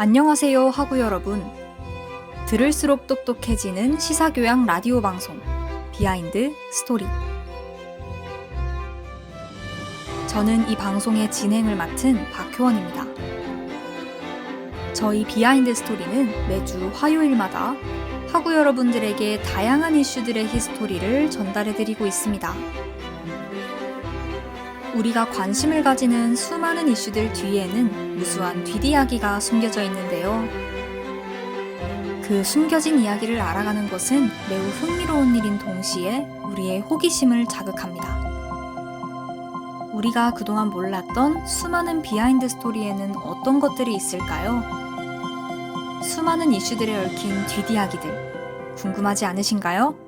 안녕하세요 하구 여러분. 들을수록 똑똑해지는 시사교양 라디오 방송 비하인드 스토리. 저는 이 방송의 진행을 맡은 박효원입니다. 저희 비하인드 스토리는 매주 화요일마다 하구 여러분들에게 다양한 이슈들의 히스토리를 전달해드리고 있습니다. 우리가 관심을 가지는 수많은 이슈들 뒤에는 무수한 뒷이야기가 숨겨져 있는데요. 그 숨겨진 이야기를 알아가는 것은 매우 흥미로운 일인 동시에 우리의 호기심을 자극합니다. 우리가 그동안 몰랐던 수많은 비하인드 스토리에는 어떤 것들이 있을까요? 수많은 이슈들에 얽힌 뒷이야기들, 궁금하지 않으신가요?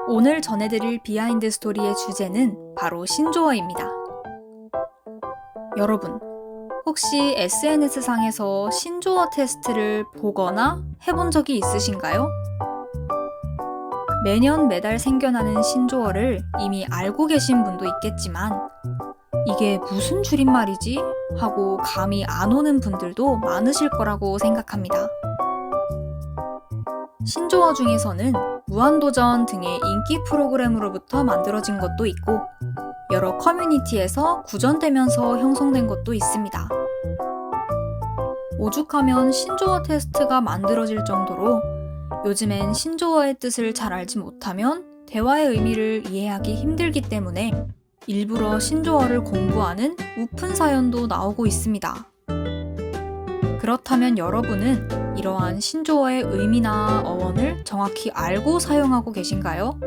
오늘 전해드릴 비하인드 스토리의 주제는 바로 신조어입니다. 여러분, 혹시 SNS상에서 신조어 테스트를 보거나 해본 적이 있으신가요? 매년 매달 생겨나는 신조어를 이미 알고 계신 분도 있겠지만 이게 무슨 줄임말이지? 하고 감이 안 오는 분들도 많으실 거라고 생각합니다. 신조어 중에서는 무한도전 등의 인기 프로그램으로부터 만들어진 것도 있고 여러 커뮤니티에서 구전되면서 형성된 것도 있습니다. 오죽하면 신조어 테스트가 만들어질 정도로 요즘엔 신조어의 뜻을 잘 알지 못하면 대화의 의미를 이해하기 힘들기 때문에 일부러 신조어를 공부하는 우픈 사연도 나오고 있습니다. 그렇다면 여러분은 이러한 신조어의 의미나 어원을 정확히 알고 사용하고 계신가요?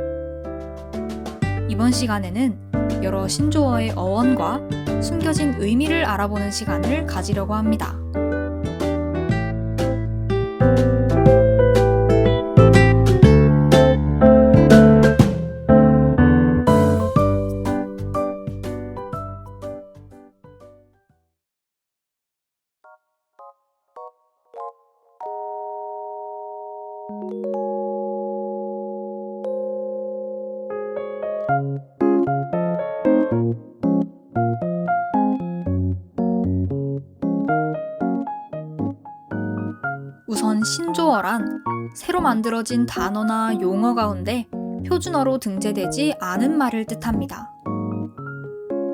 이번 시간에는 여러 신조어의 어원과 숨겨진 의미를 알아보는 시간을 가지려고 합니다. 우선 신조어란 새로 만들어진 단어나 용어 가운데 표준어로 등재되지 않은 말을 뜻합니다.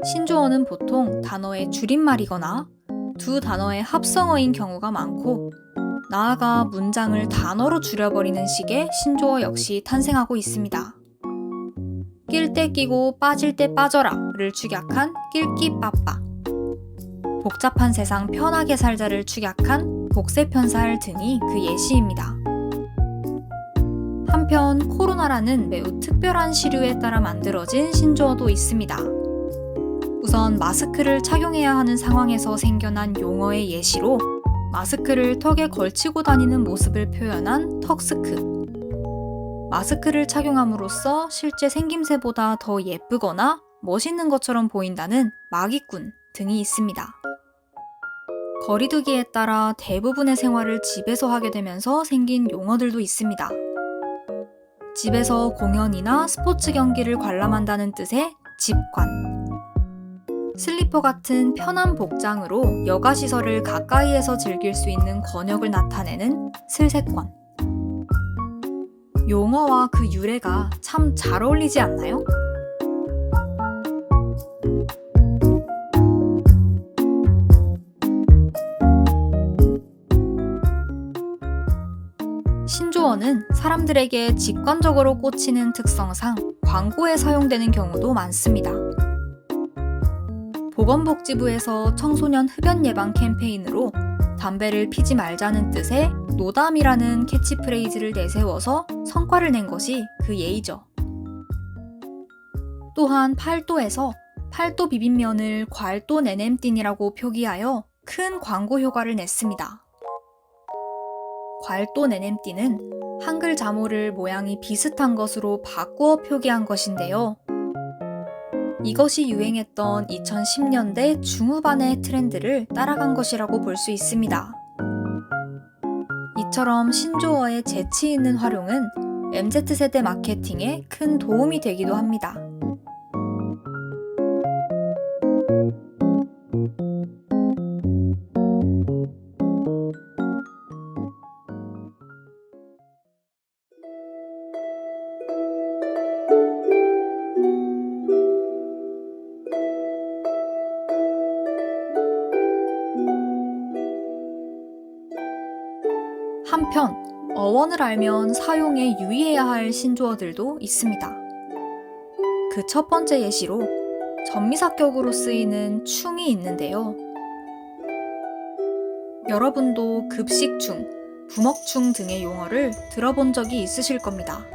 신조어는 보통 단어의 줄임말이거나 두 단어의 합성어인 경우가 많고 나아가 문장을 단어로 줄여버리는 식의 신조어 역시 탄생하고 있습니다. 낄 때 끼고 빠질 때 빠져라를 축약한 낄끼빠빠, 복잡한 세상 편하게 살자를 축약한 복세편살 등이 그 예시입니다. 한편 코로나라는 매우 특별한 시류에 따라 만들어진 신조어도 있습니다. 우선 마스크를 착용해야 하는 상황에서 생겨난 용어의 예시로 마스크를 턱에 걸치고 다니는 모습을 표현한 턱스크, 마스크를 착용함으로써 실제 생김새보다 더 예쁘거나 멋있는 것처럼 보인다는 마기꾼 등이 있습니다. 거리두기에 따라 대부분의 생활을 집에서 하게 되면서 생긴 용어들도 있습니다. 집에서 공연이나 스포츠 경기를 관람한다는 뜻의 집관, 슬리퍼 같은 편한 복장으로 여가시설을 가까이에서 즐길 수 있는 권역을 나타내는 슬세권. 용어와 그 유래가 참 잘 어울리지 않나요? 신조어는 사람들에게 직관적으로 꽂히는 특성상 광고에 사용되는 경우도 많습니다. 보건복지부에서 청소년 흡연 예방 캠페인으로 담배를 피지 말자는 뜻의 노담이라는 캐치프레이즈를 내세워서 성과를 낸 것이 그 예이죠. 또한 팔도에서 팔도 비빔면을 괄도 내냄띵이라고 표기하여 큰 광고 효과를 냈습니다. 괄도 내냄띵은 한글 자모를 모양이 비슷한 것으로 바꾸어 표기한 것인데요. 이것이 유행했던 2010년대 중후반의 트렌드를 따라간 것이라고 볼 수 있습니다. 이처럼 신조어의 재치 있는 활용은 MZ세대 마케팅에 큰 도움이 되기도 합니다. 한편 어원을 알면 사용에 유의해야 할 신조어들도 있습니다. 그 첫 번째 예시로 전미사격으로 쓰이는 충이 있는데요. 여러분도 급식충, 부먹충 등의 용어를 들어본 적이 있으실 겁니다.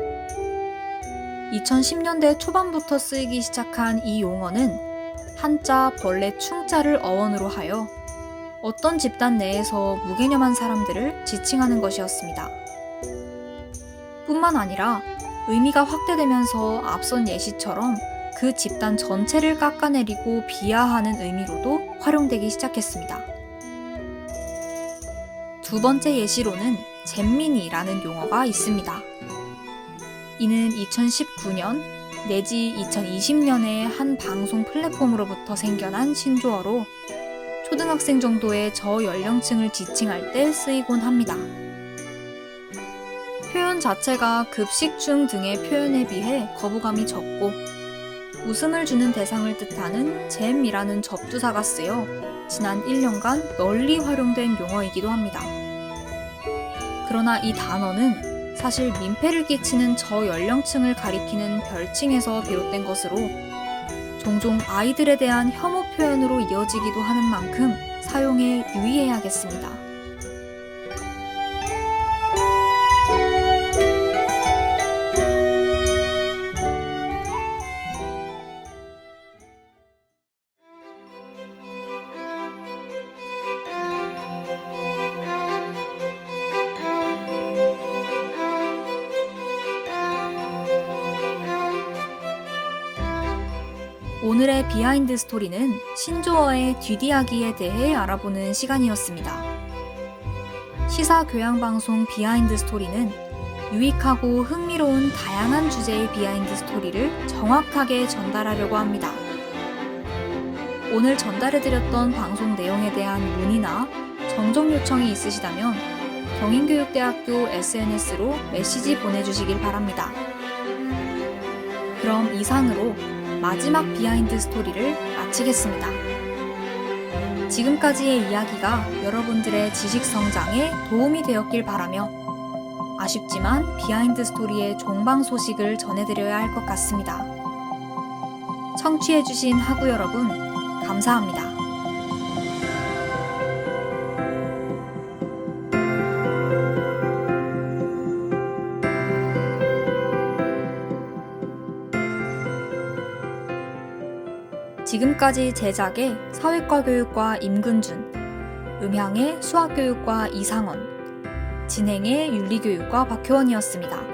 2010년대 초반부터 쓰이기 시작한 이 용어는 한자 벌레 충자를 어원으로 하여 어떤 집단 내에서 무개념한 사람들을 지칭하는 것이었습니다. 뿐만 아니라 의미가 확대되면서 앞선 예시처럼 그 집단 전체를 깎아내리고 비하하는 의미로도 활용되기 시작했습니다. 두 번째 예시로는 잼민이라는 용어가 있습니다. 이는 2019년 내지 2020년의 한 방송 플랫폼으로부터 생겨난 신조어로 초등학생 정도의 저연령층을 지칭할 때 쓰이곤 합니다. 표현 자체가 급식충 등의 표현에 비해 거부감이 적고 웃음을 주는 대상을 뜻하는 잼이라는 접두사가 쓰여 지난 1년간 널리 활용된 용어이기도 합니다. 그러나 이 단어는 사실 민폐를 끼치는 저연령층을 가리키는 별칭에서 비롯된 것으로 종종 아이들에 대한 혐오 표현으로 이어지기도 하는 만큼 사용에 유의해야겠습니다. 오늘의 비하인드 스토리는 신조어의 뒷이야기에 대해 알아보는 시간이었습니다. 시사 교양방송 비하인드 스토리는 유익하고 흥미로운 다양한 주제의 비하인드 스토리를 정확하게 전달하려고 합니다. 오늘 전달해드렸던 방송 내용에 대한 문의나 정정 요청이 있으시다면 경인교육대학교 SNS로 메시지 보내주시길 바랍니다. 그럼 이상으로 마지막 비하인드 스토리를 마치겠습니다. 지금까지의 이야기가 여러분들의 지식 성장에 도움이 되었길 바라며 아쉽지만 비하인드 스토리의 종방 소식을 전해드려야 할 것 같습니다. 청취해주신 학우 여러분, 감사합니다. 지금까지 제작의 사회과교육과 임근준, 음향의 수학교육과 이상원, 진행의 윤리교육과 박효원이었습니다.